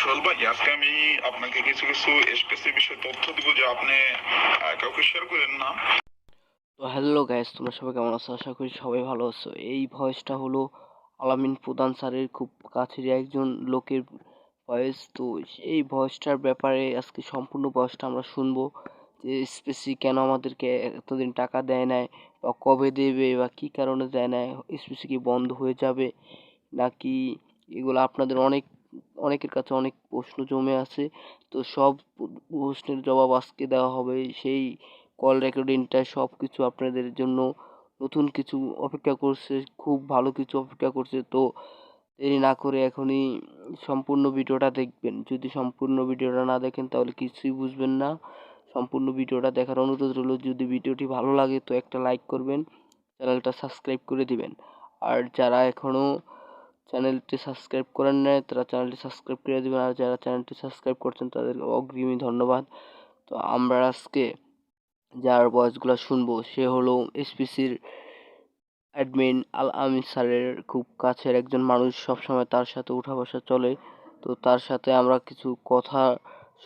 সোহেল ভাই, আজকে আমি আপনাকে কিছু কিছু স্পেসিফিক বিষয়ে তথ্য দিব যে আপনি কাউকে শেয়ার করেন না। তো হ্যালো গাইস, তোমরা সবাই কেমন আছো? আশা করি সবাই ভালো আছো। এই ভয়েসটা হলো আলামিন প্রধান স্যারের খুব কাছের একজন লোকের ভয়েস। তো এই ভয়েসটার ব্যাপারে আজকে সম্পূর্ণ ভয়েসটা আমরা শুনবো, যে স্পেসি কেন আমাদেরকে এতদিন টাকা দেয় নাই, বা কবে দেবে, বা কি কারণে দেয় নাই, স্পেসি কি বন্ধ হয়ে যাবে নাকি, এগুলো আপনাদের অনেকের কাছে অনেক প্রশ্ন জমে আছে। তো সব প্রশ্নের জবাব আজকে দেওয়া হবে। সেই কল রেকর্ডিংটা সব কিছু আপনাদের জন্য নতুন কিছু অপেক্ষা করছে, খুব ভালো কিছু অপেক্ষা করছে। তো দেরি না করে এখনই সম্পূর্ণ ভিডিওটা দেখবেন। যদি সম্পূর্ণ ভিডিওটা না দেখেন তাহলে কিছুই বুঝবেন না। সম্পূর্ণ ভিডিওটা দেখার অনুরোধ রইল। যদি ভিডিওটি ভালো লাগে তো একটা লাইক করবেন, চ্যানেলটা সাবস্ক্রাইব করে দিবেন। আর যারা এখনও চ্যানেলটি সাবস্ক্রাইব করেন নাই তারা চ্যানেলটি সাবস্ক্রাইব করে দিবেন, আর যারা চ্যানেলটি সাবস্ক্রাইব করছেন তাদের অগ্রিমী ধন্যবাদ। তো আমরা আজকে যার ভয়েসগুলো শুনবো সে হলো এসপিসির অ্যাডমিন আল আমিন স্যারের খুব কাছের একজন মানুষ, সবসময় তার সাথে উঠা বসা চলে। তো তার সাথে আমরা কিছু কথা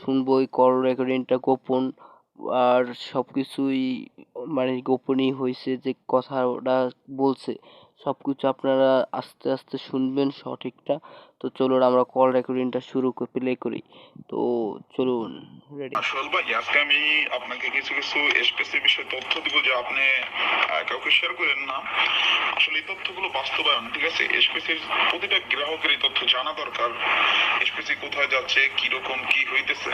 শুনবো। এই কল রেকর্ডিংটা গোপন, আর সব কিছুই মানে গোপনই হয়েছে। যে কথাটা বলছে সব কিছু আপনারা আস্তে আস্তে শুনবেন সঠিকটা। তো চলুন আমরা কল রেকর্ডিংটা শুরু প্লে করি। তো চলুন, রেডি। সোহেল ভাই, আজকে আমি আপনাকে কিছু কিছু স্পেসিফিক বিষয়ে তথ্য দিব যে আপনি কাউকে শেয়ার করেন না। আসলে এই তথ্যগুলো বাস্তবায়ন, ঠিক আছে? স্পেসির প্রতিটা গ্রাহকের এই তথ্য জানা দরকার। স্পেসি কোথায় যাচ্ছে, কি রকম কি হইতেছে।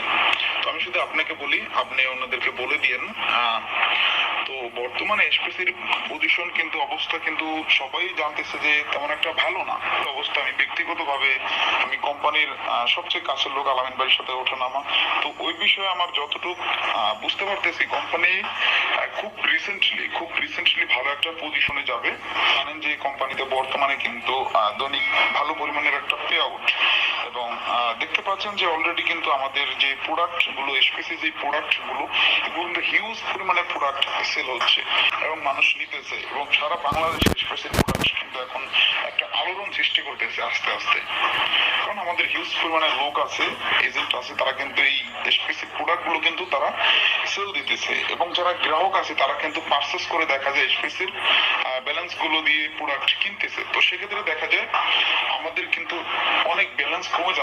তো আমি শুধু আপনাকে বলি, আপনি অন্যদেরকে বলে দিয়েন। তো বর্তমানে এসপিসির পজিশন কিন্তু অবস্থা কিন্তু সবাই জানতেছে যে তেমন একটা ভালো না অবস্থা। আমি ব্যক্তিগতভাবে আমি কোম্পানির সবচেয়ে কাছের লোক আলামিন ভাইয়ের সাথে ওঠানামা। তো ওই বিষয়ে আমার যতটুকু বুঝতে পারতেছি, কোম্পানি খুব রিসেন্টলি ভালো একটা পজিশনে যাবে। জানেন যে কোম্পানিতে বর্তমানে কিন্তু দৈনিক ভালো পরিমাণের একটা পে আউট, এবং দেখতে পাচ্ছেন যে অলরেডি কিন্তু আমাদের যে প্রোডাক্ট গুলো, স্পেসি যে প্রোডাক্ট গুলো, এগুলো হিউজ পরিমাণে প্রোডাক্ট সেল হচ্ছে এবং মানুষ নিতেছে, এবং সারা বাংলাদেশে স্পেসি প্রোডাক্ট কিন্তু এখন একটা আলোড়ন সৃষ্টি করতেছে আস্তে আস্তে। কারণ আমাদের হিউজ পরিমাণে লোক আছে, এজেন্ট আছে, তারা কিন্তু এই স্পেসি প্রোডাক্ট গুলো কিন্তু তারা সেল দিতেছে, এবং যারা গ্রাহক আছে তারা কিন্তু পারচেস করে দেখা যায় স্পেসির ব্যালেন্স গুলো দিয়ে প্রোডাক্ট কিনতেছে। তো সেক্ষেত্রে দেখা যায় আমাদের কিন্তু অনেক ব্যালেন্স কমে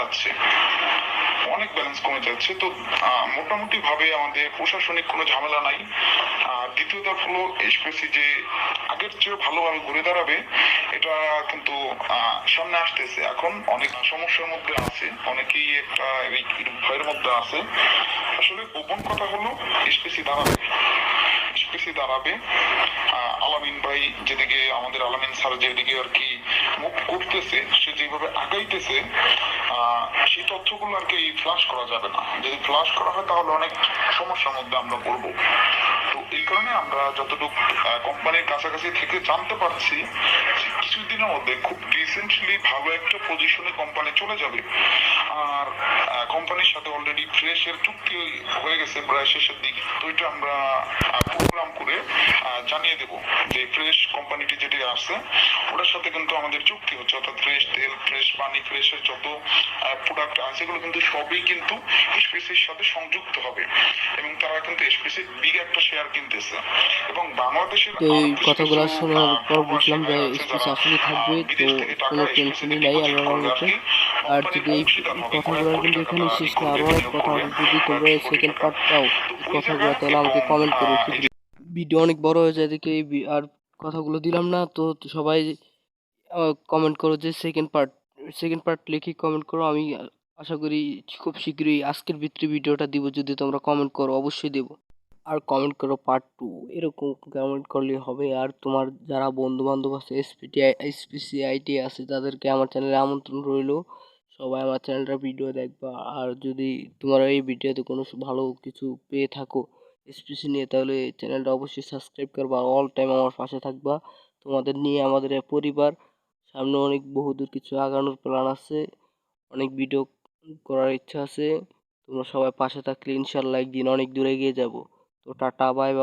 যাচ্ছে, তো মোটামুটি ভাবে আমাদের প্রশাসনিক কোনো ঝামেলা নাই। দ্বিতীয়ত হলো স্পেসি যে আগের চেয়ে ভালোভাবে ঘুরে দাঁড়াবে, এটা কিন্তু সামনে আসতেছে। এখন অনেক সমস্যার মধ্যে আছে, অনেকেই একটা ভয়ের মধ্যে আছে। আসলে গোপন কথা হলো স্পেসি দাঁড়াবে। আলামিন ভাই যেদিকে, আমাদের আলামিন স্যার যেদিকে আর কি মুভ করতেছে, সে যেভাবে আগাইতেছে, সেই তথ্যগুলো আর কি ফ্লাশ করা যাবে না। যদি ফ্লাশ করা হয় তাহলে অনেক সমস্যার মধ্যে আমরা পড়বো। তো এই কারণে আমরা যতটুকু কোম্পানির কাছাকাছি থেকে জানতে পারছি, কিছুদিনের মধ্যে খুব রিসেন্টলি ভালো একটা পজিশনে কোম্পানি চলে যাবে। আর কোম্পানির সাথে অলরেডি ফ্রেশের চুক্তি হয়ে গেছে প্রায় শেষের দিকে। তো এটা আমরা প্রোগ্রাম করে জানিয়ে দেব যে ফ্রেশ কোম্পানিটি যেটি আছে ওটার সাথে কিন্তু আমাদের চুক্তি হচ্ছে, অর্থাৎ ফ্রেশ তেল, ফ্রেশ পানি, ফ্রেশের যত প্রোডাক্ট আছে এগুলো কিন্তু সবই কিন্তু স্পেসির সাথে সংযুক্ত হবে, এবং তারা কিন্তু স্পেসির বিগ একটা শেয়ার কিনতেছে। এবং বাংলাদেশের তো এই কথাগুলো শোনার পর বুঝলাম যে স্পেস আসলেই থাকবে। তো কোনো টেনশনই নাই আল্লাহর মতে। আর যদি এই কথাগুলো কিন্তু এখানে শেষ না, আরো অনেক কথা আছে। যদি তোমরা এই সেকেন্ড পার্ট চাও এই কথাগুলো, তাহলে আমাকে কমেন্ট করো শীঘ্রই। ভিডিও অনেক বড় হয়ে যায় দেখে আর কথাগুলো দিলাম না। তো সবাই কমেন্ট করো যে সেকেন্ড পার্ট লিখে কমেন্ট করো। আমি আশা করি খুব শীঘ্রই আজকের ভিতরে ভিডিওটা দিব। যদি তোমরা কমেন্ট করো অবশ্যই দেব। আর কমেন্ট করো পার্ট 2, এরকম কমেন্ট করলে হবে। আর তোমার যারা বন্ধু বান্ধব আছে এসপিসিআইটি আছে তাদেরকে আমার চ্যানেলে আমন্ত্রণ রইলো। সবাই আমার চ্যানেলটা ভিডিও দেখবা। আর যদি তোমরা এই ভিডিওতে কোনো ভালো কিছু পেয়ে থাকো এসপিসি নিয়ে, তাহলে চ্যানেলটা অবশ্যই সাবস্ক্রাইব করবা, অল টাইম আমার পাশে থাকবা। তোমাদের নিয়ে আমাদের পরিবার, সামনে অনেক বহুদূর কিছু আগানোর প্ল্যান আছে, অনেক ভিডিও করার ইচ্ছা আছে। তোমরা সবাই পাশে থাকলে ইনশাল্লাহ একদিন অনেক দূরে এগিয়ে যাব। তো টাটা, বাই বাই।